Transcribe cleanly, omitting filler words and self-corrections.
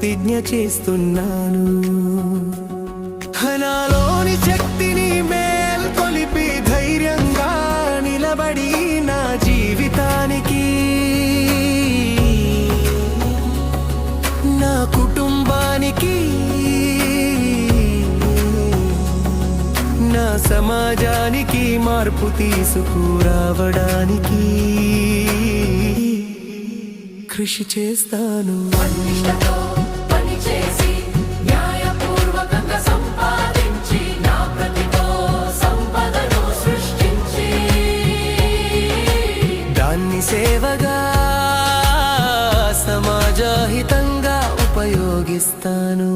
ప్రతిజ్ఞ చేస్తున్నాను. నాలోని శక్తిని మేల్కొలిపి ధైర్యంగా నిలబడి నా జీవితానికి, నా కుటుంబానికి, నా సమాజానికి మార్పు తీసుకురావడానికి కృషి చేస్తాను. దాన్ని సేవగా సమాజహితంగా ఉపయోగిస్తాను.